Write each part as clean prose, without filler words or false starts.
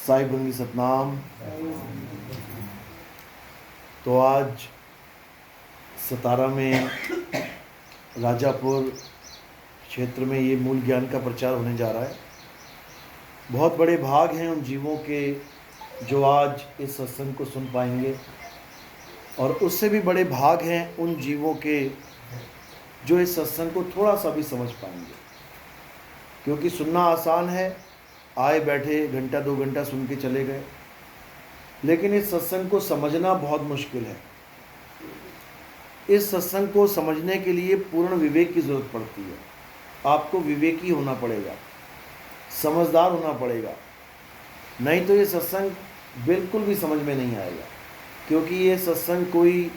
साहिब गंगी सतनाम। तो आज सतारा में राजापुर क्षेत्र में ये मूल ज्ञान का प्रचार होने जा रहा है। बहुत बड़े भाग हैं उन जीवों के जो आज इस सत्संग को सुन पाएंगे, और उससे भी बड़े भाग हैं उन जीवों के जो इस सत्संग को थोड़ा सा भी समझ पाएंगे। क्योंकि सुनना आसान है, आए बैठे घंटा 2 घंटा सुन के चले गए, लेकिन इस सत्संग को समझना बहुत मुश्किल है। इस सत्संग को समझने के लिए पूर्ण विवेक की ज़रूरत पड़ती है। आपको विवेकी होना पड़ेगा, समझदार होना पड़ेगा, नहीं तो ये सत्संग बिल्कुल भी समझ में नहीं आएगा। क्योंकि ये सत्संग कोई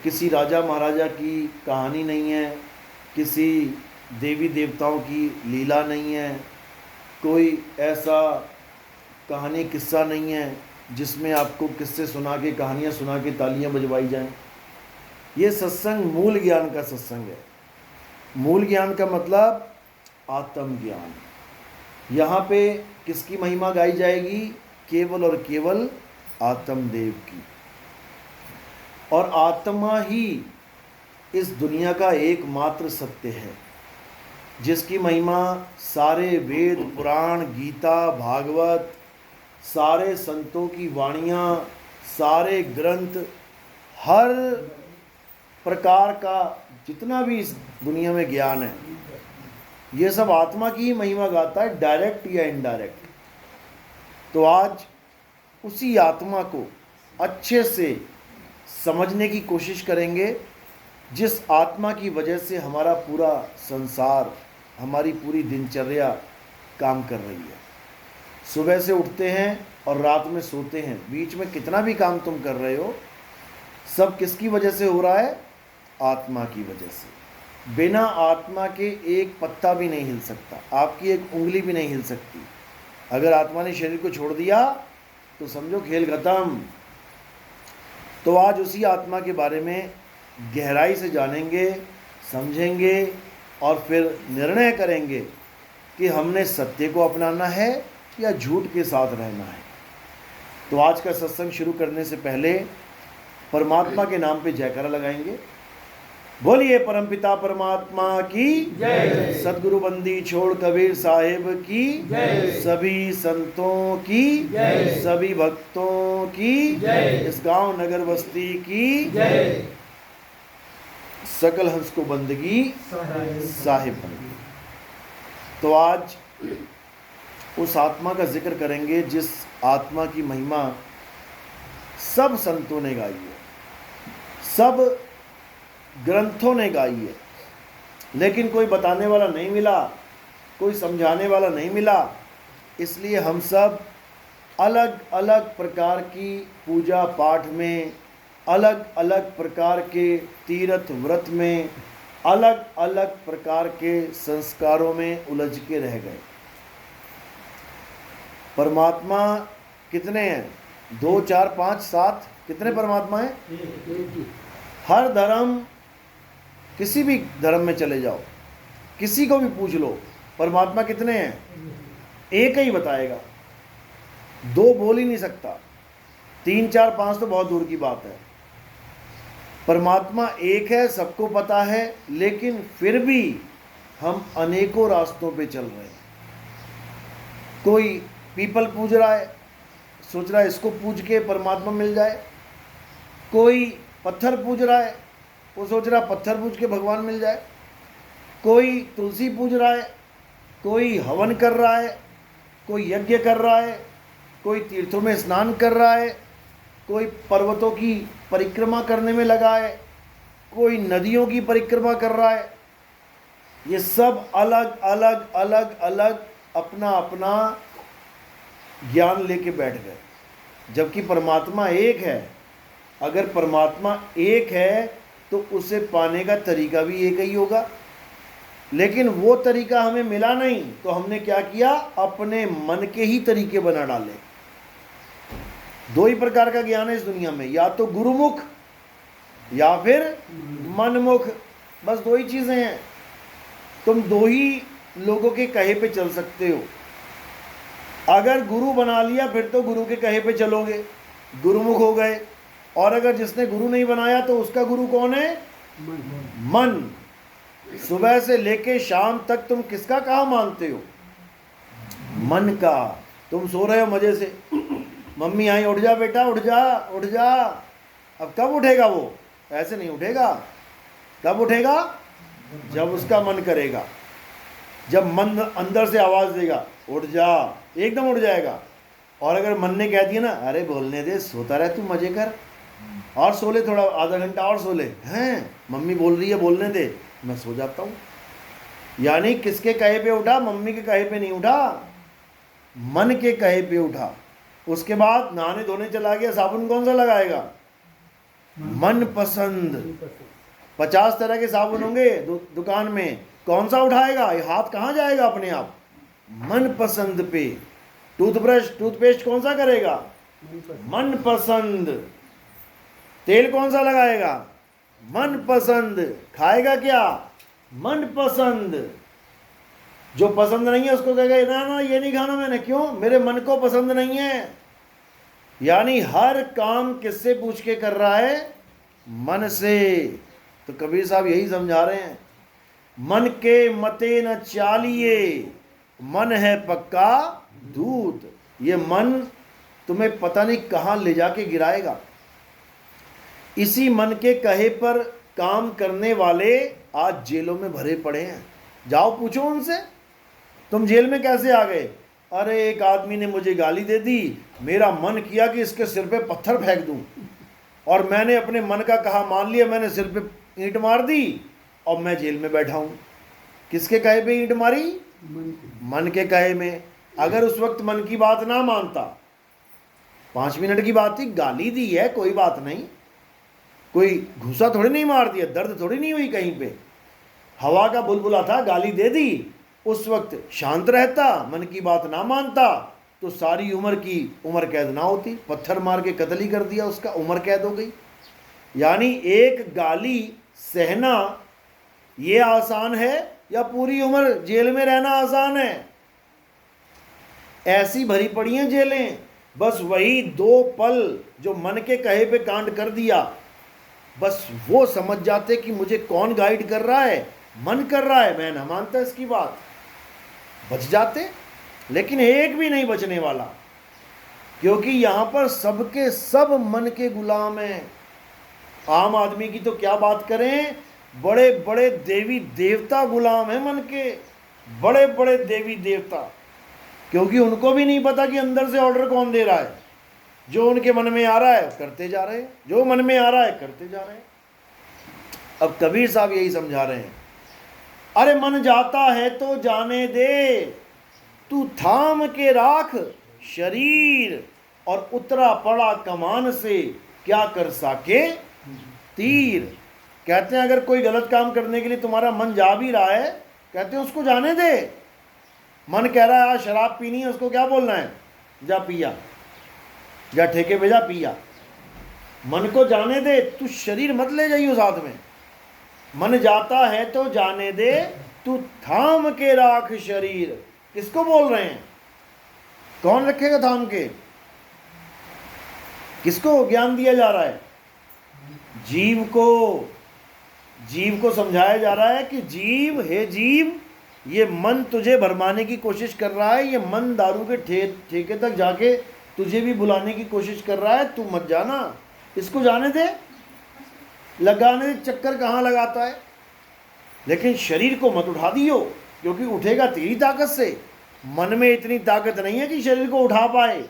किसी राजा महाराजा की कहानी नहीं है, किसी देवी देवताओं की लीला नहीं है, कोई ऐसा कहानी किस्सा नहीं है जिसमें आपको किस्से सुना के, कहानियाँ सुना के तालियां बजवाई जाएं। ये सत्संग मूल ज्ञान का सत्संग है। मूल ज्ञान का मतलब आत्मज्ञान। यहाँ पे किसकी महिमा गाई जाएगी? केवल और केवल आत्मदेव की। और आत्मा ही इस दुनिया का एकमात्र सत्य है, जिसकी महिमा सारे वेद, पुराण, गीता, भागवत, सारे संतों की वाणियाँ, सारे ग्रंथ, हर प्रकार का जितना भी इस दुनिया में ज्ञान है, ये सब आत्मा की ही महिमा गाता है, डायरेक्ट या इनडायरेक्ट। तो आज उसी आत्मा को अच्छे से समझने की कोशिश करेंगे, जिस आत्मा की वजह से हमारा पूरा संसार, हमारी पूरी दिनचर्या काम कर रही है। सुबह से उठते हैं और रात में सोते हैं, बीच में कितना भी काम तुम कर रहे हो, सब किसकी वजह से हो रहा है? आत्मा की वजह से। बिना आत्मा के एक पत्ता भी नहीं हिल सकता, आपकी एक उंगली भी नहीं हिल सकती। अगर आत्मा ने शरीर को छोड़ दिया तो समझो खेल खत्म। तो आज उसी आत्मा के बारे में गहराई से जानेंगे, समझेंगे और फिर निर्णय करेंगे कि हमने सत्य को अपनाना है या झूठ के साथ रहना है। तो आज का सत्संग शुरू करने से पहले परमात्मा के नाम पे जयकारा लगाएंगे। बोलिए परमपिता परमात्मा की जय, सद्गुरु बंदी छोड़ कबीर साहिब की जय, सभी संतों की जय, सभी भक्तों की जय, इस गांव नगर बस्ती की जय, सकल हंस को बंदगी साहिब बंदगी। तो आज उस आत्मा का जिक्र करेंगे जिस आत्मा की महिमा सब संतों ने गाई है, सब ग्रंथों ने गाई है, लेकिन कोई बताने वाला नहीं मिला, कोई समझाने वाला नहीं मिला। इसलिए हम सब अलग अलग प्रकार की पूजा पाठ में, अलग अलग प्रकार के तीर्थ व्रत में, अलग अलग प्रकार के संस्कारों में उलझ के रह गए। परमात्मा कितने हैं? 2, 4, 5, 7 कितने परमात्मा हैं? हर धर्म, किसी भी धर्म में चले जाओ, किसी को भी पूछ लो, परमात्मा कितने हैं? एक ही बताएगा, 2 बोल ही नहीं सकता। 3, 4, 5 तो बहुत दूर की बात है। परमात्मा एक है, सबको पता है, लेकिन फिर भी हम अनेकों रास्तों पे चल रहे हैं। कोई पीपल पूज रहा है, सोच रहा है इसको पूज के परमात्मा मिल जाए। कोई पत्थर पूज रहा है, वो सोच रहा है पत्थर पूज के भगवान मिल जाए। कोई तुलसी पूज रहा है, कोई हवन कर रहा है, कोई यज्ञ कर रहा है, कोई तीर्थों में स्नान कर रहा है, कोई पर्वतों की परिक्रमा करने में लगा है, कोई नदियों की परिक्रमा कर रहा है। ये सब अलग अलग अलग अलग अपना अपना ज्ञान लेके बैठ गए, जबकि परमात्मा एक है। अगर परमात्मा एक है तो उसे पाने का तरीका भी एक ही होगा, लेकिन वो तरीका हमें मिला नहीं, तो हमने क्या किया? अपने मन के ही तरीके बना डाले। 2 ही प्रकार का ज्ञान है इस दुनिया में, या तो गुरुमुख या फिर मनमुख। बस दो ही चीजें हैं। तुम दो ही लोगों के कहे पे चल सकते हो। अगर गुरु बना लिया फिर तो गुरु के कहे पे चलोगे, गुरुमुख हो गए। और अगर जिसने गुरु नहीं बनाया तो उसका गुरु कौन है? मन। सुबह से लेके शाम तक तुम किसका कहा मानते हो? मन का। तुम सो रहे हो मजे से, मम्मी आई, उठ जा बेटा, उठ जा उठ जा। अब कब उठेगा वो? ऐसे नहीं उठेगा। कब उठेगा? जब उसका मन करेगा, जब मन अंदर से आवाज देगा उठ जा, एकदम उठ जाएगा। और अगर मन ने कह दिया ना, अरे बोलने दे, सोता रहे तू, मजे कर, और सो ले थोड़ा, आधा घंटा और सो ले, हैं मम्मी बोल रही है बोलने दे, मैं सो जाता हूँ। यानी किसके कहे पे उठा? मम्मी के कहे पे नहीं उठा, मन के कहे पे उठा। उसके बाद नहाने धोने चला गया, साबुन कौन सा लगाएगा? मन पसंद। 50 तरह के साबुन होंगे दुकान में, कौन सा उठाएगा? ये हाथ कहाँ जाएगा अपने आप? मन पसंद पे। टूथब्रश टूथपेस्ट कौन सा करेगा? मन पसंद। तेल कौन सा लगाएगा? मन पसंद। खाएगा क्या? मन पसंद। जो पसंद नहीं है उसको कहेगा ना ना ये नहीं खाना मैंने। क्यों? मेरे मन को पसंद नहीं है। यानी हर काम किससे पूछ के कर रहा है? मन से। तो कबीर साहब यही समझा रहे हैं, मन के मते न चालिए, मन है पक्का दूत। ये मन तुम्हें पता नहीं कहाँ ले जाके गिराएगा। इसी मन के कहे पर काम करने वाले आज जेलों में भरे पड़े हैं। जाओ पूछो उनसे, तुम जेल में कैसे आ गए? अरे एक आदमी ने मुझे गाली दे दी, मेरा मन किया कि इसके सिर पे पत्थर फेंक दूं, और मैंने अपने मन का कहा मान लिया, मैंने सिर पे ईंट मार दी और मैं जेल में बैठा हूं। किसके कहे पे ईंट मारी? मन के कहे में। अगर उस वक्त मन की बात ना मानता, 5 मिनट की बात थी, गाली दी है कोई बात नहीं, कोई घुसा थोड़ी नहीं मार दिया, दर्द थोड़ी नहीं हुई कहीं पे, हवा का बुलबुला था, गाली दे दी। उस वक्त शांत रहता, मन की बात ना मानता, तो सारी उम्र की उम्र कैद ना होती। पत्थर मार के कत्ल ही कर दिया उसका, उम्र कैद हो गई। यानी एक गाली सहना ये आसान है या पूरी उम्र जेल में रहना आसान है? ऐसी भरी पड़ी हैं जेलें। बस वही 2 पल जो मन के कहे पे कांड कर दिया, बस वो समझ जाते कि मुझे कौन गाइड कर रहा है, मन कर रहा है, मैं ना मानता इसकी बात, बच जाते। लेकिन एक भी नहीं बचने वाला, क्योंकि यहां पर सबके सब मन के गुलाम हैं। आम आदमी की तो क्या बात करें, बड़े बड़े देवी देवता गुलाम हैं मन के, बड़े बड़े देवी देवता, क्योंकि उनको भी नहीं पता कि अंदर से ऑर्डर कौन दे रहा है। जो उनके मन में आ रहा है करते जा रहे हैं, जो मन में आ रहा है करते जा रहे हैं। अब कबीर साहब यही समझा रहे हैं, अरे मन जाता है तो जाने दे, तू थाम के राख शरीर, और उतरा पड़ा कमान से क्या कर सके तीर। कहते हैं अगर कोई गलत काम करने के लिए तुम्हारा मन जा भी रहा है, कहते हैं उसको जाने दे। मन कह रहा है आज शराब पीनी है, उसको क्या बोलना है? जा पिया, जा ठेके पे जा पिया। मन को जाने दे, तू शरीर मत ले जाइयो साथ में। मन जाता है तो जाने दे, तू थाम के राख शरीर। किसको बोल रहे हैं? कौन रखेगा थाम के? किसको ज्ञान दिया जा रहा है? जीव को। जीव को समझाया जा रहा है कि जीव, हे जीव, ये मन तुझे भरमाने की कोशिश कर रहा है, ये मन दारू के ठेके तक जाके तुझे भी बुलाने की कोशिश कर रहा है, तू मत जाना, इसको जाने दे। लगाने चक्कर कहाँ लगाता है, लेकिन शरीर को मत उठा दियो, क्योंकि उठेगा तेरी ताकत से। मन में इतनी ताकत नहीं है कि शरीर को उठा पाए।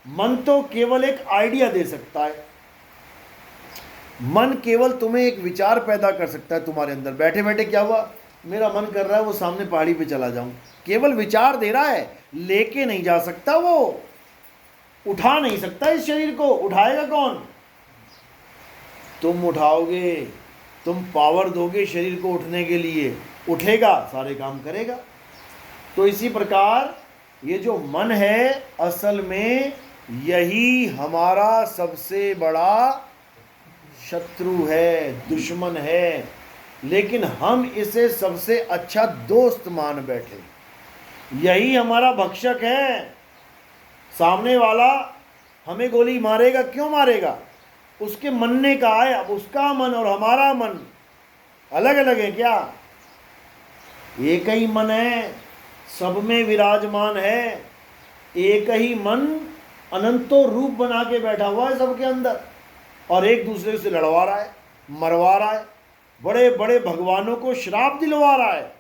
मन तो केवल एक आइडिया दे सकता है। मन केवल तुम्हें एक विचार पैदा कर सकता है तुम्हारे अंदर। बैठे बैठे क्या हुआ, मेरा मन कर रहा है वो सामने पहाड़ी पे चला जाऊं, केवल विचार दे रहा है, लेके नहीं जा सकता, वो उठा नहीं सकता इस शरीर को। उठाएगा कौन? तुम उठाओगे, तुम पावर दोगे शरीर को उठने के लिए, उठेगा, सारे काम करेगा। तो इसी प्रकार ये जो मन है, असल में यही हमारा सबसे बड़ा शत्रु है, दुश्मन है, लेकिन हम इसे सबसे अच्छा दोस्त मान बैठे। यही हमारा भक्षक है। सामने वाला हमें गोली मारेगा, क्यों मारेगा? उसके मनने का है। अब उसका मन और हमारा मन अलग अलग है क्या? एक ही मन है, सब में विराजमान है। एक ही मन अनंतो रूप बना के बैठा हुआ है सबके अंदर, और एक दूसरे से लड़वा रहा है, मरवा रहा है, बड़े बड़े भगवानों को श्राप दिलवा रहा है।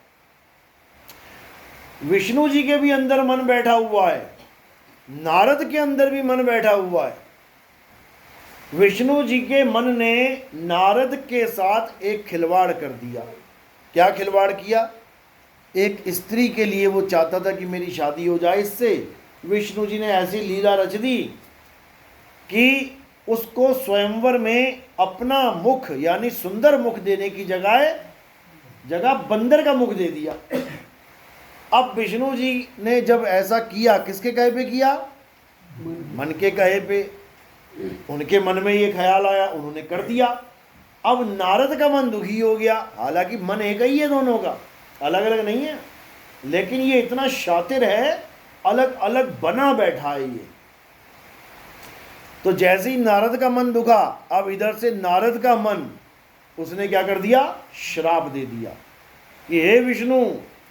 विष्णु जी के भी अंदर मन बैठा हुआ है, नारद के अंदर भी मन बैठा हुआ है। विष्णु जी के मन ने नारद के साथ एक खिलवाड़ कर दिया। क्या खिलवाड़ किया? एक स्त्री के लिए वो चाहता था कि मेरी शादी हो जाए इससे। विष्णु जी ने ऐसी लीला रच दी कि उसको स्वयंवर में अपना मुख यानी सुंदर मुख देने की जगह बंदर का मुख दे दिया। अब विष्णु जी ने जब ऐसा किया, किसके कहे पे किया? मन के कहे पे। उनके मन में ये ख्याल आया, उन्होंने कर दिया। अब नारद का मन दुखी हो गया। हालांकि मन एक ही है दोनों का, अलग अलग नहीं है, लेकिन ये इतना शातिर है, अलग अलग बना बैठा है ये। तो जैसे ही नारद का मन दुखा, अब इधर से नारद का मन उसने क्या कर दिया? श्राप दे दिया कि हे विष्णु,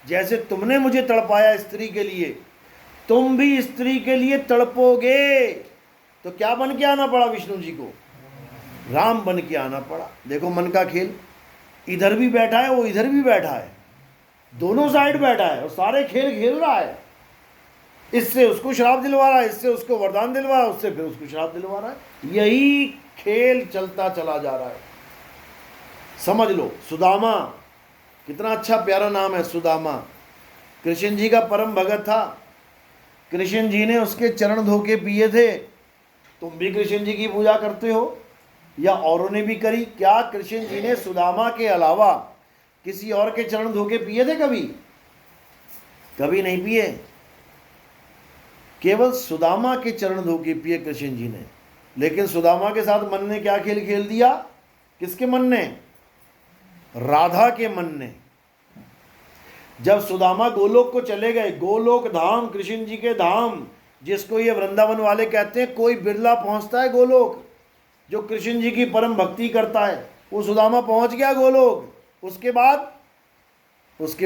जैसे तुमने मुझे तड़पाया स्त्री के लिए, तुम भी स्त्री के लिए तड़पोगे। तो क्या बन के आना पड़ा विष्णु जी को? राम बन के आना पड़ा। देखो मन का खेल, इधर भी बैठा है, वो इधर भी बैठा है, दोनों साइड बैठा है और सारे खेल खेल रहा है। इससे उसको श्राप दिलवा रहा है, इससे उसको वरदान दिलवा रहा है, उससे फिर उसको श्राप दिलवा रहा है। यही खेल चलता चला जा रहा है। समझ लो, सुदामा, कितना अच्छा प्यारा नाम है सुदामा। कृष्ण जी का परम भगत था। कृष्ण जी ने उसके चरण धोके पिए थे। तुम भी कृष्ण जी की पूजा करते हो या औरों ने भी करी? क्या कृष्ण जी ने सुदामा के अलावा किसी और के चरण धोके पिए थे कभी? कभी नहीं पिए। केवल सुदामा के चरण धोके पिए कृष्ण जी ने। लेकिन सुदामा के साथ मन ने क्या खेल खेल दिया? किसके मन ने? राधा के मन ने। जब सुदामा गोलोक को चले गए, गोलोक धाम, कृष्ण जी के धाम, जिसको ये वृंदावन वाले कहते हैं, कोई बिरला पहुंचता है गोलोक। जो कृष्ण जी की परम भक्ति करता है वो सुदामा पहुंच गया गोलोक। उसके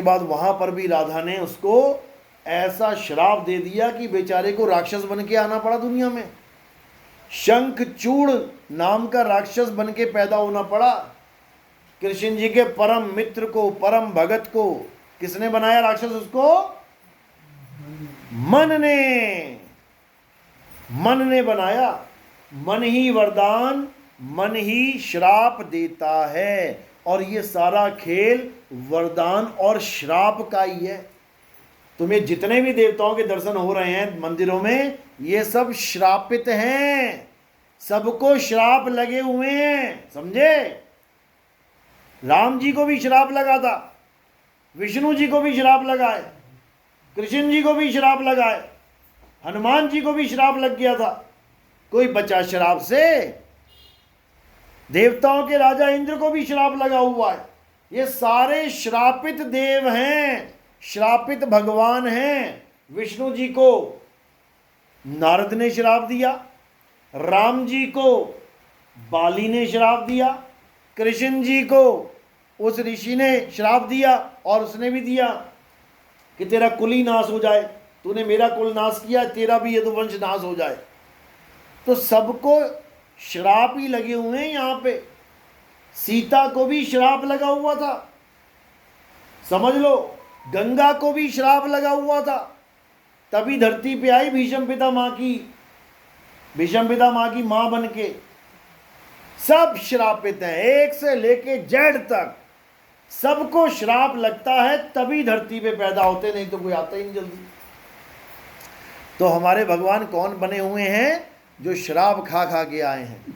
बाद वहां पर भी राधा ने उसको ऐसा श्राप दे दिया कि बेचारे को राक्षस बन के आना पड़ा दुनिया में। शंखचूड़ नाम का राक्षस बन के पैदा होना पड़ा। कृष्ण जी के परम मित्र को, परम भगत को किसने बनाया राक्षस? उसको मन ने बनाया। मन ही वरदान, मन ही श्राप देता है। और ये सारा खेल वरदान और श्राप का ही है। तुम्हें जितने भी देवताओं के दर्शन हो रहे हैं मंदिरों में, ये सब श्रापित हैं। सबको श्राप लगे हुए हैं, समझे? राम जी को भी श्राप लगा था, विष्णु जी को भी श्राप लगा है, कृष्ण जी को भी श्राप लगा है, हनुमान जी को भी श्राप लग गया था। कोई बचा श्राप से? देवताओं के राजा इंद्र को भी श्राप लगा हुआ है। ये सारे श्रापित देव हैं, श्रापित भगवान हैं। विष्णु जी को नारद ने श्राप दिया, राम जी को बाली ने श्राप दिया, कृष्ण जी को उस ऋषि ने श्राप दिया, और उसने भी दिया कि तेरा कुल ही नाश हो जाए, तूने मेरा कुल नाश किया, तेरा भी यदुवंश नाश हो जाए। तो सबको श्राप ही लगे हुए हैं यहाँ पे। सीता को भी श्राप लगा हुआ था, समझ लो। गंगा को भी श्राप लगा हुआ था, तभी धरती पे आई भीष्म पिता माँ की माँ बन के। सब श्रापित हैं, एक से लेके जेड तक सबको श्राप लगता है, तभी धरती पे पैदा होते, नहीं तो कोई आता ही नहीं जल्दी। तो हमारे भगवान कौन बने हुए हैं? जो श्राप खा खा के आए हैं।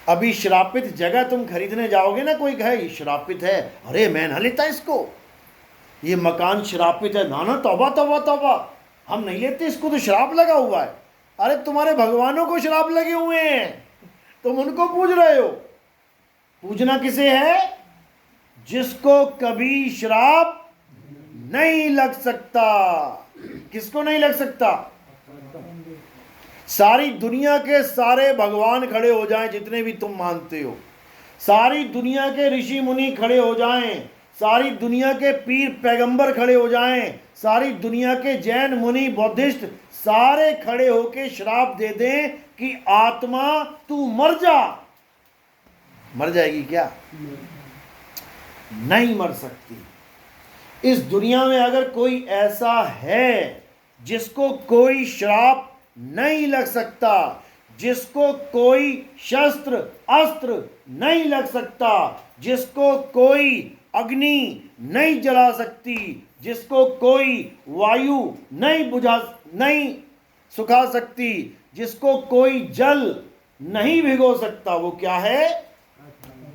अभी श्रापित जगह तुम खरीदने जाओगे ना, कोई कहे ये श्रापित है, अरे मैं ना लेता इसको, ये मकान श्रापित है, ना तौबा तौबा तौबा, हम नहीं लेते इसको, तो श्राप लगा हुआ है। अरे तुम्हारे भगवानों को श्राप लगे हुए हैं, तुम उनको पूज रहे हो। पूजना किसे है? जिसको कभी श्राप नहीं लग सकता। किसको नहीं लग सकता? सारी दुनिया के सारे भगवान खड़े हो जाएं, जितने भी तुम मानते हो, सारी दुनिया के ऋषि मुनि खड़े हो जाएं, सारी दुनिया के पीर पैगंबर खड़े हो जाएं, सारी दुनिया के जैन मुनि बुद्धिस्ट सारे खड़े होके श्राप दे दें कि आत्मा तू मर जा, मर जाएगी क्या? नहीं मर सकती। इस दुनिया में अगर कोई ऐसा है जिसको कोई श्राप नहीं लग सकता, जिसको कोई शस्त्र अस्त्र नहीं लग सकता, जिसको कोई अग्नि नहीं जला सकती, जिसको कोई वायु नहीं सुखा सकती, जिसको कोई जल नहीं भिगो सकता, वो क्या है?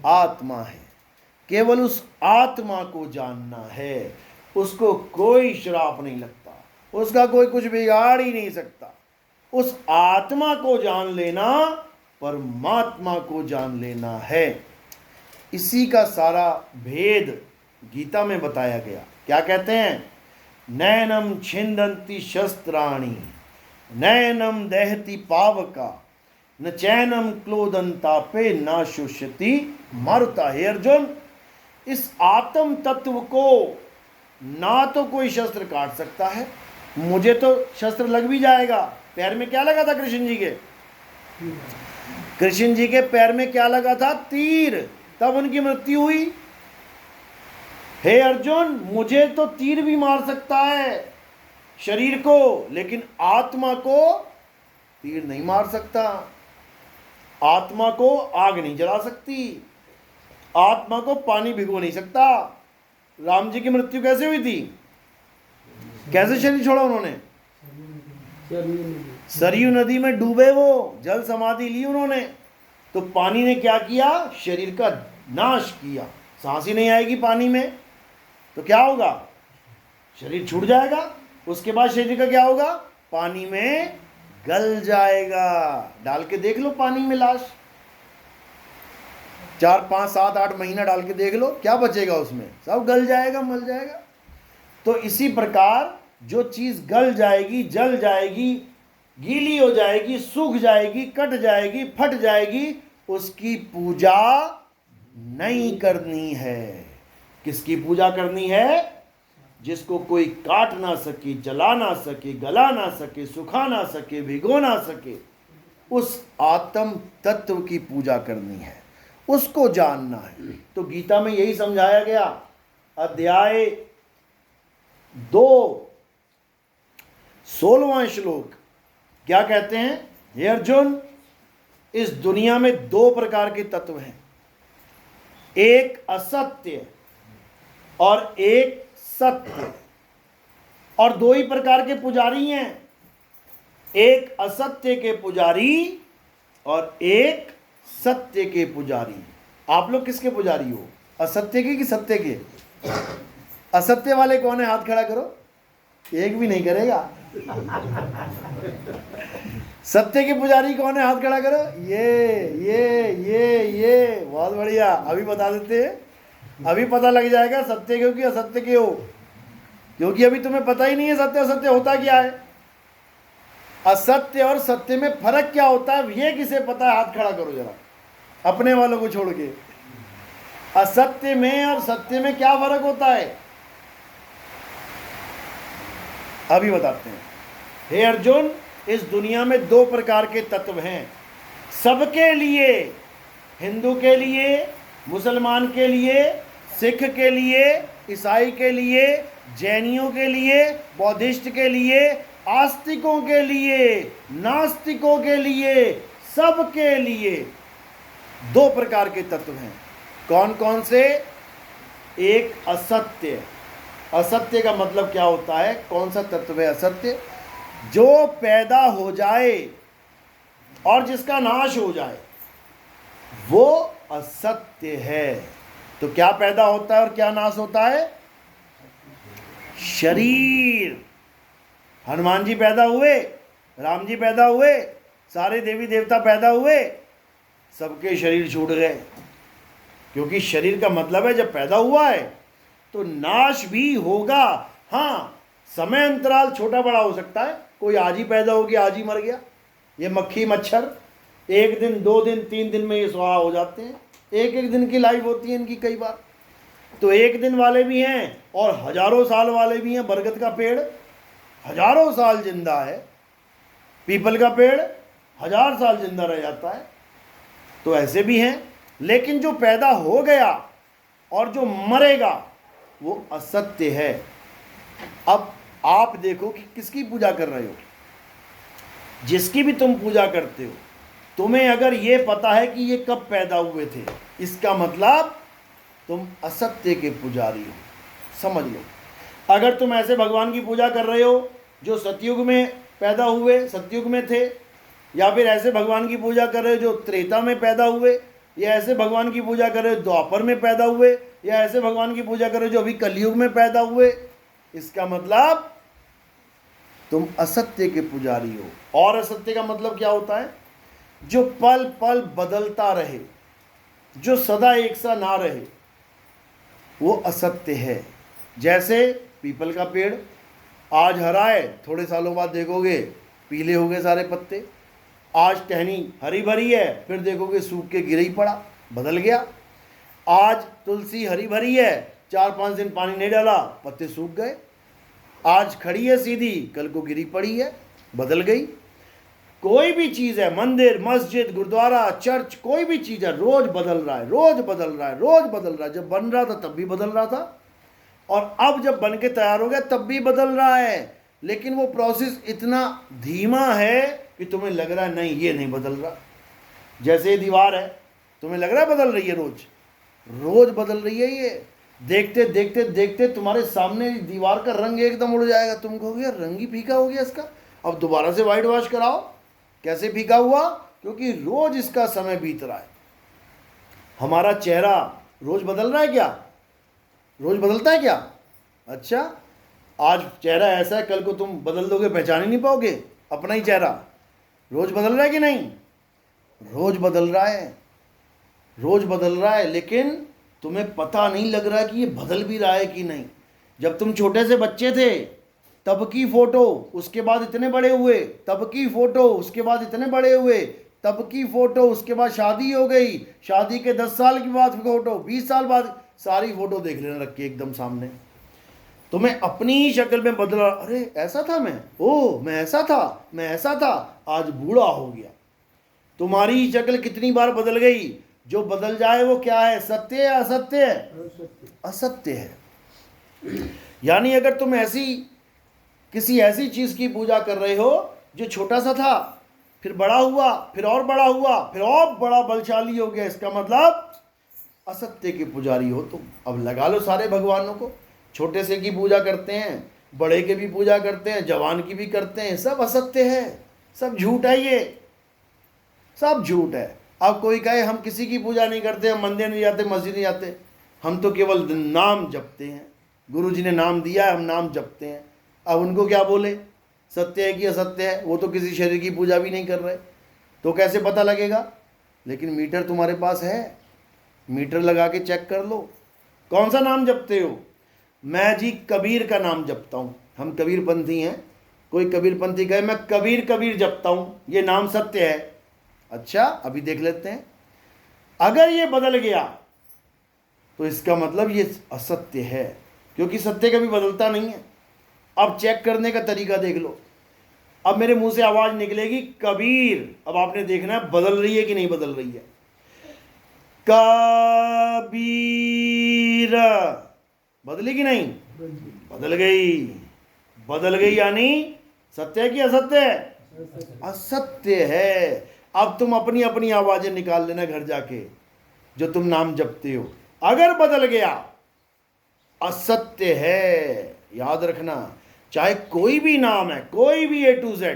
आत्मा है। केवल उस आत्मा को जानना है, उसको कोई श्राप नहीं लगता, उसका कोई कुछ बिगाड़ ही नहीं सकता। उस आत्मा को जान लेना परमात्मा को जान लेना है। इसी का सारा भेद गीता में बताया गया। क्या कहते हैं? नैनम छिंदंती शस्त्राणि नैनम दहति पावका न चैनम क्लोदंतापे न शुष्यति मरुता। हे अर्जुन, इस आत्म तत्व को ना तो कोई शस्त्र काट सकता है, मुझे तो शस्त्र लग भी जाएगा। पैर में क्या लगा था कृष्ण जी के? कृष्ण जी के पैर में क्या लगा था? तीर, तब उनकी मृत्यु हुई। हे अर्जुन, मुझे तो तीर भी मार सकता है शरीर को, लेकिन आत्मा को तीर नहीं मार सकता। आत्मा को आग नहीं जला सकती, आत्मा को पानी भिगो नहीं सकता। राम जी की मृत्यु कैसे हुई थी? कैसे शरीर छोड़ा उन्होंने? सरयू नदी में डूबे, वो जल समाधि ली उन्होंने। तो पानी ने क्या किया? शरीर का नाश किया। सांस ही नहीं आएगी पानी में तो क्या होगा? शरीर छूट जाएगा। उसके बाद शरीर का क्या होगा? पानी में गल जाएगा। डाल के देख लो पानी में लाश, 4, 5, 7, 8 महीना डाल के देख लो, क्या बचेगा उसमें? सब गल जाएगा, मल जाएगा। तो इसी प्रकार जो चीज गल जाएगी, जल जाएगी, गीली हो जाएगी, सूख जाएगी, कट जाएगी, फट जाएगी, उसकी पूजा नहीं करनी है। किसकी पूजा करनी है? जिसको कोई काट ना सके, जला ना सके, गला ना सके, सुखा ना सके, भिगो ना सके, उस आत्म तत्व की पूजा करनी है, उसको जानना है। तो गीता में यही समझाया गया। अध्याय 2 16वां श्लोक क्या कहते हैं? हे अर्जुन, इस दुनिया में 2 प्रकार के तत्व हैं, एक असत्य और एक सत्य, और 2 ही प्रकार के पुजारी हैं, एक असत्य के पुजारी और एक सत्य के पुजारी। आप लोग किसके पुजारी हो? असत्य के कि सत्य के? असत्य वाले कौन है? हाथ खड़ा करो। एक भी नहीं करेगा। सत्य के पुजारी कौन है? हाथ खड़ा करो। ये बहुत बढ़िया। अभी बता देते हैं, अभी पता लग जाएगा सत्य के हो कि असत्य के हो, क्योंकि अभी तुम्हें पता ही नहीं है सत्य असत्य होता क्या है। असत्य और सत्य में फर्क क्या होता है, ये किसे पता है? हाथ खड़ा करो जरा, अपने वालों को छोड़ के। असत्य में और सत्य में क्या फर्क होता है, अभी बताते हैं। हे अर्जुन, इस दुनिया में 2 प्रकार के तत्व हैं, सबके लिए, हिंदू के लिए, मुसलमान के लिए, सिख के लिए, ईसाई के लिए, जैनियों के लिए, बौद्धिस्ट के लिए, आस्तिकों के लिए, नास्तिकों के लिए, सबके लिए 2 प्रकार के तत्व हैं। कौन कौन से? एक असत्य। असत्य का मतलब क्या होता है? कौन सा तत्व है असत्य? जो पैदा हो जाए और जिसका नाश हो जाए, वो असत्य है। तो क्या पैदा होता है और क्या नाश होता है? शरीर। हनुमान जी पैदा हुए, राम जी पैदा हुए, सारे देवी देवता पैदा हुए, सबके शरीर छूट गए, क्योंकि शरीर का मतलब है जब पैदा हुआ है तो नाश भी होगा। हाँ, समय अंतराल छोटा बड़ा हो सकता है, कोई आज ही पैदा हो गया आज ही मर गया। ये मक्खी मच्छर 1 दिन 2 दिन 3 दिन में ये स्वाहा हो जाते हैं, एक एक दिन की लाइफ होती है इनकी कई बार। तो 1 दिन वाले भी हैं और हजारों साल वाले भी हैं। बरगद का पेड़ हजारों साल जिंदा है, पीपल का पेड़ 1000 साल जिंदा रह जाता है, तो ऐसे भी हैं। लेकिन जो पैदा हो गया और जो मरेगा वो असत्य है। अब आप देखो कि किसकी पूजा कर रहे हो। जिसकी भी तुम पूजा करते हो, तुम्हें अगर ये पता है कि ये कब पैदा हुए थे, इसका मतलब तुम असत्य के पुजारी हो, समझ लो। अगर तुम ऐसे भगवान की पूजा कर रहे हो जो सतयुग में पैदा हुए, सतयुग में थे, या फिर ऐसे भगवान की पूजा कर रहे हो जो त्रेता में पैदा हुए, या ऐसे भगवान की पूजा कर रहे हो द्वापर में पैदा हुए, या ऐसे भगवान की पूजा कर रहे हो जो अभी कलयुग में पैदा हुए, इसका मतलब तुम असत्य के पुजारी हो। और असत्य का मतलब क्या होता है? जो पल पल बदलता रहे, जो सदा एक सा ना रहे, वो असत्य है। जैसे पीपल का पेड़ आज हरा है, थोड़े सालों बाद देखोगे पीले हो गए सारे पत्ते। आज टहनी हरी भरी है, फिर देखोगे सूख के गिर ही पड़ा, बदल गया। आज तुलसी हरी भरी है, 4-5 दिन पानी नहीं डाला, पत्ते सूख गए। आज खड़ी है सीधी, कल को गिरी पड़ी है, बदल गई। कोई भी चीज़ है, मंदिर मस्जिद गुरुद्वारा चर्च, कोई भी चीज़ है, रोज बदल रहा है, रोज बदल रहा है, रोज बदल रहा है। जब बन रहा था तब भी बदल रहा था, और अब जब बन के तैयार हो गया तब भी बदल रहा है। लेकिन वो प्रोसेस इतना धीमा है कि तुम्हें लग रहा है नहीं, ये नहीं बदल रहा। जैसे ये दीवार है, तुम्हें लग रहा है बदल रही है, रोज रोज बदल रही है। ये देखते देखते देखते तुम्हारे सामने दीवार का रंग एकदम उड़ जाएगा। तुम कहोगे यार रंग ही फीका हो गया इसका, अब दोबारा से वाइट वॉश कराओ। कैसे फीका हुआ? क्योंकि रोज इसका समय बीत रहा है। हमारा चेहरा रोज बदल रहा है क्या? रोज बदलता है क्या? अच्छा, आज चेहरा ऐसा है, कल को तुम बदल दोगे, पहचान ही नहीं पाओगे अपना ही चेहरा। रोज बदल रहा है कि नहीं? रोज बदल रहा है, रोज बदल रहा है, लेकिन तुम्हें पता नहीं लग रहा कि ये बदल भी रहा है कि नहीं। जब तुम छोटे से बच्चे थे तब की फोटो, उसके बाद इतने बड़े हुए, तब की फोटो, उसके बाद इतने बड़े हुए, तब की फोटो, उसके बाद शादी हो गई, शादी के 10 साल के बाद फोटो, 20 साल बाद, सारी फोटो देख लेना रख के एकदम सामने। तुम्हें अपनी ही शक्ल में बदला, अरे ऐसा था मैं, ओ मैं ऐसा था, मैं ऐसा था, आज बूढ़ा हो गया। तुम्हारी शक्ल कितनी बार बदल गई। जो बदल जाए वो क्या है? सत्य है असत्य है? असत्य है। यानी अगर तुम किसी ऐसी चीज की पूजा कर रहे हो जो छोटा सा था, फिर बड़ा हुआ, फिर और बड़ा हुआ, फिर और बड़ा बलशाली हो गया, इसका मतलब असत्य के पुजारी हो तुम। अब लगा लो सारे भगवानों को, छोटे से की पूजा करते हैं, बड़े के भी पूजा करते हैं, जवान की भी करते हैं, सब असत्य है, सब झूठ है, ये सब झूठ है। अब कोई कहे हम किसी की पूजा नहीं करते, हम मंदिर नहीं जाते, मस्जिद नहीं जाते, हम तो केवल नाम जपते हैं, गुरु जी ने नाम दिया है, हम नाम जपते हैं। अब उनको क्या बोले, सत्य है कि असत्य है? वो तो किसी शरीर की पूजा भी नहीं कर रहे, तो कैसे पता लगेगा? लेकिन मीटर तुम्हारे पास है, मीटर लगा के चेक कर लो। कौन सा नाम जपते हो? मैं जी कबीर का नाम जपता हूँ, हम कबीरपंथी हैं। कोई कबीरपंथी कहे मैं कबीर कबीर जपता हूँ, ये नाम सत्य है? अच्छा, अभी देख लेते हैं। अगर ये बदल गया तो इसका मतलब ये असत्य है, क्योंकि सत्य कभी बदलता नहीं है। अब चेक करने का तरीका देख लो। अब मेरे मुंह से आवाज निकलेगी कबीर, अब आपने देखना है बदल रही है कि नहीं बदल रही है। कबीर बदली कि नहीं? बदल गई। बदल गई यानी सत्य है कि असत्य है? असत्य है। अब तुम अपनी अपनी आवाजें निकाल लेना घर जाके, जो तुम नाम जपते हो। अगर बदल गया असत्य है, याद रखना। चाहे कोई भी नाम है, कोई भी A to Z,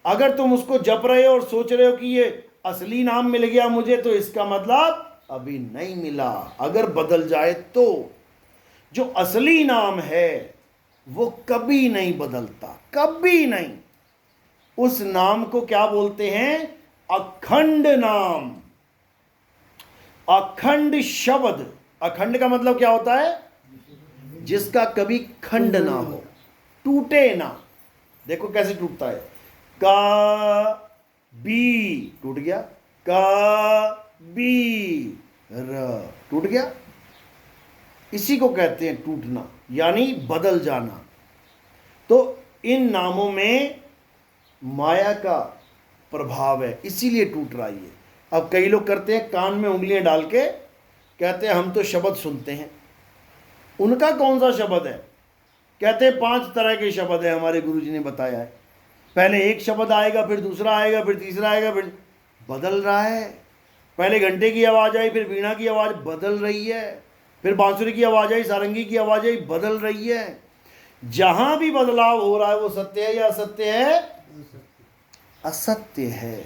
अगर तुम उसको जप रहे हो और सोच रहे हो कि ये असली नाम मिल गया मुझे, तो इसका मतलब अभी नहीं मिला। अगर बदल जाए तो जो असली नाम है वो कभी नहीं बदलता, कभी नहीं। उस नाम को क्या बोलते हैं? अखंड नाम। अखंड शब्द, अखंड का मतलब क्या होता है? जिसका कभी खंड ना हो, टूटे ना। देखो कैसे टूटता है, का बी टूट गया, का बी र टूट गया। इसी को कहते हैं टूटना, यानी बदल जाना। तो इन नामों में माया का प्रभाव है, इसीलिए टूट रहा है। अब कई लोग करते हैं कान में उंगलियां डाल के, कहते हैं हम तो शब्द सुनते हैं। उनका कौन सा शब्द है? कहते हैं 5 तरह के शब्द है, हमारे गुरुजी ने बताया है। पहले एक शब्द आएगा, फिर दूसरा आएगा, फिर तीसरा आएगा, फिर बदल रहा है। पहले घंटे की आवाज़ आई, फिर वीणा की आवाज़ बदल रही है, फिर बांसुरी की आवाज़ आई, सारंगी की आवाज़ आई, बदल रही है। जहां भी बदलाव हो रहा है वो सत्य है या असत्य है? असत्य है।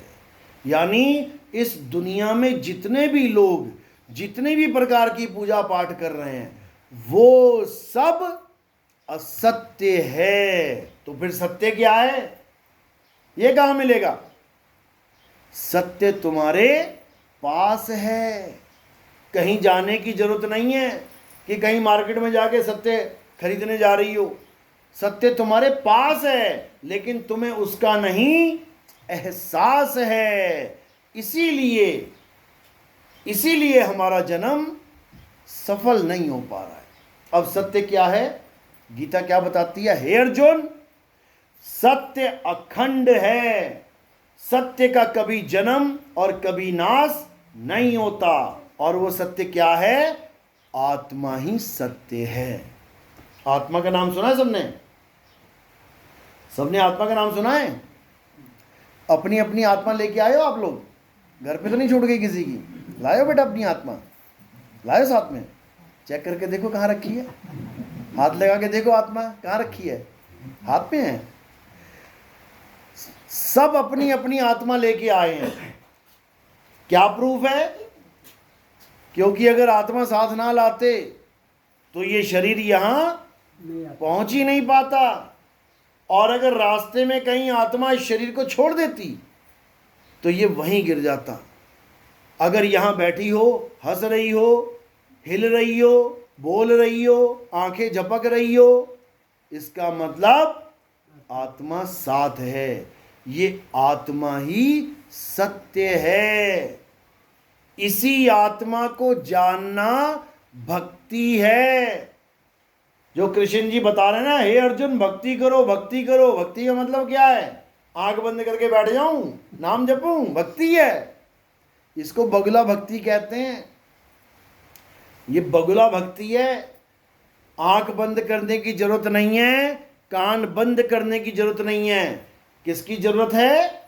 यानी इस दुनिया में जितने भी लोग जितने भी प्रकार की पूजा पाठ कर रहे हैं वो सब असत्य है। तो फिर सत्य क्या है? ये कहां मिलेगा? सत्य तुम्हारे पास है, कहीं जाने की जरूरत नहीं है कि कहीं मार्केट में जाके सत्य खरीदने जा रही हो। सत्य तुम्हारे पास है, लेकिन तुम्हें उसका नहीं एहसास है। इसीलिए हमारा जन्म सफल नहीं हो पा रहा है। अब सत्य क्या है? गीता क्या बताती है? हे अर्जुन, सत्य अखंड है, सत्य का कभी जन्म और कभी नाश नहीं होता। और वो सत्य क्या है? आत्मा ही सत्य है। आत्मा का नाम सुना है सबने? सबने आत्मा का नाम सुना है? अपनी अपनी आत्मा लेके आए हो आप लोग? घर पे तो नहीं छूट गई किसी की? लायो बेटा अपनी आत्मा, लायो साथ में। चेक करके देखो कहाँ रखी है, हाथ लगा के देखो आत्मा कहाँ रखी है। हाथ में है। सब अपनी अपनी आत्मा लेके आए हैं। क्या प्रूफ है? क्योंकि अगर आत्मा साथ ना लाते तो ये शरीर यहां पहुंच ही नहीं पाता। और अगर रास्ते में कहीं आत्मा इस शरीर को छोड़ देती तो ये वहीं गिर जाता। अगर यहां बैठी हो, हंस रही हो, हिल रही हो, बोल रही हो, आंखें झपक रही हो, इसका मतलब आत्मा साथ है। ये आत्मा ही सत्य है। इसी आत्मा को जानना भक्ति है। जो कृष्ण जी बता रहे हैं ना, हे अर्जुन भक्ति करो, भक्ति करो। भक्ति का मतलब क्या है? आंख बंद करके बैठ जाऊं, नाम जपूं, भक्ति है। इसको बगुला भक्ति कहते हैं। ये बगुला भक्ति है। आंख बंद करने की जरूरत नहीं है, कान बंद करने की जरूरत नहीं है। किसकी जरूरत है?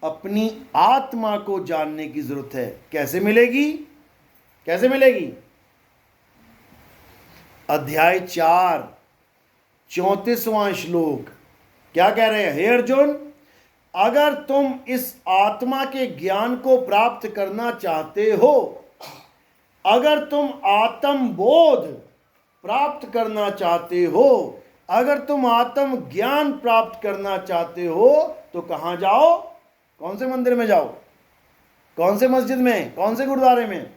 अपनी आत्मा को जानने की जरूरत है। कैसे मिलेगी? कैसे मिलेगी? अध्याय 4 34वां श्लोक क्या कह रहे हैं? हे अर्जुन, अगर तुम इस आत्मा के ज्ञान को प्राप्त करना चाहते हो, अगर तुम आत्म बोध प्राप्त करना चाहते हो, अगर तुम आत्म ज्ञान प्राप्त करना चाहते हो, तो कहां जाओ? कौन से मंदिर में जाओ? कौन से मस्जिद में? कौन से गुरुद्वारे में?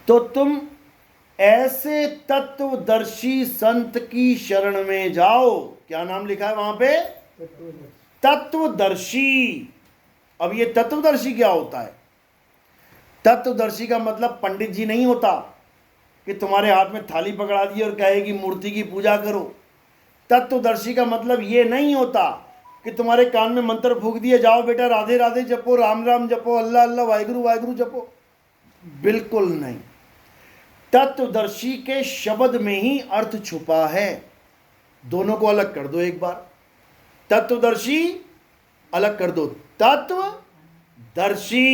तो तुम ऐसे तत्वदर्शी संत की शरण में जाओ। क्या नाम लिखा है वहां पे? तत्वदर्शी। अब ये तत्वदर्शी क्या होता है? तत्वदर्शी का मतलब पंडित जी नहीं होता कि तुम्हारे हाथ में थाली पकड़ा दी और कहेगी मूर्ति की पूजा करो। तत्वदर्शी का मतलब ये नहीं होता कि तुम्हारे कान में मंत्र फूंक दिए, जाओ बेटा राधे राधे जपो, राम राम जपो, अल्लाह अल्लाह, वाहिगुरु वाहिगुरु जपो। बिल्कुल नहीं। तत्वदर्शी के शब्द में ही अर्थ छुपा है। दोनों को अलग कर दो एक बार। तत्वदर्शी अलग कर दो, तत्वदर्शी।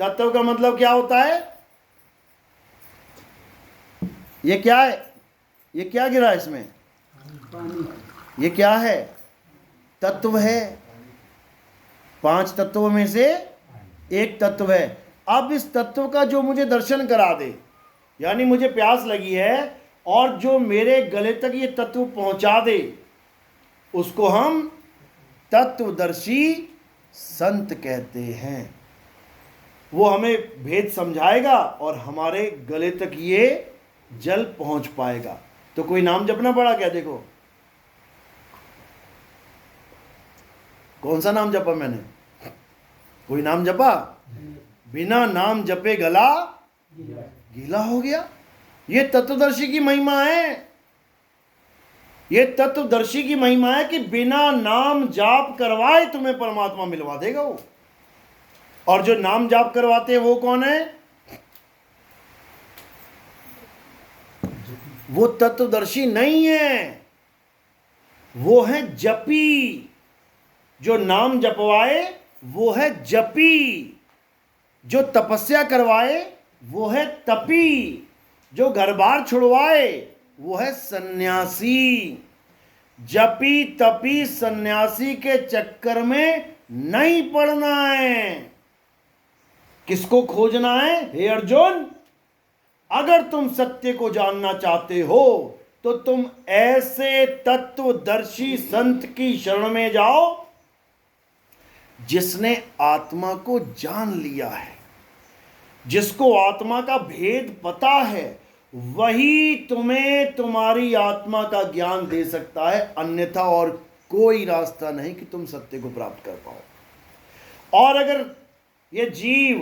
तत्व का मतलब क्या होता है? ये क्या है? ये क्या गिरा इसमें? ये क्या है? तत्व है। 5 तत्वों में से एक तत्व है। अब इस तत्व का जो मुझे दर्शन करा दे, यानी मुझे प्यास लगी है और जो मेरे गले तक ये तत्व पहुंचा दे, उसको हम तत्वदर्शी संत कहते हैं। वो हमें भेद समझाएगा और हमारे गले तक ये जल पहुंच पाएगा। तो कोई नाम जपना पड़ा क्या? देखो कौन सा नाम जपा मैंने? कोई नाम जपा? बिना नाम जपे गला गीला हो गया। ये तत्वदर्शी की महिमा है। ये तत्वदर्शी की महिमा है कि बिना नाम जाप करवाए तुम्हें परमात्मा मिलवा देगा वो। और जो नाम जाप करवाते हैं वो कौन है? वो तत्वदर्शी नहीं है, वो है जपी। जो नाम जपवाए वो है जपी। जो तपस्या करवाए वो है तपी। जो घर बार छुड़वाए वो है सन्यासी। जपी तपी सन्यासी के चक्कर में नहीं पड़ना है। किसको खोजना है? हे अर्जुन, अगर तुम सत्य को जानना चाहते हो तो तुम ऐसे तत्वदर्शी संत की शरण में जाओ जिसने आत्मा को जान लिया है, जिसको आत्मा का भेद पता है। वही तुम्हें तुम्हारी आत्मा का ज्ञान दे सकता है, अन्यथा और कोई रास्ता नहीं कि तुम सत्य को प्राप्त कर पाओ। और अगर ये जीव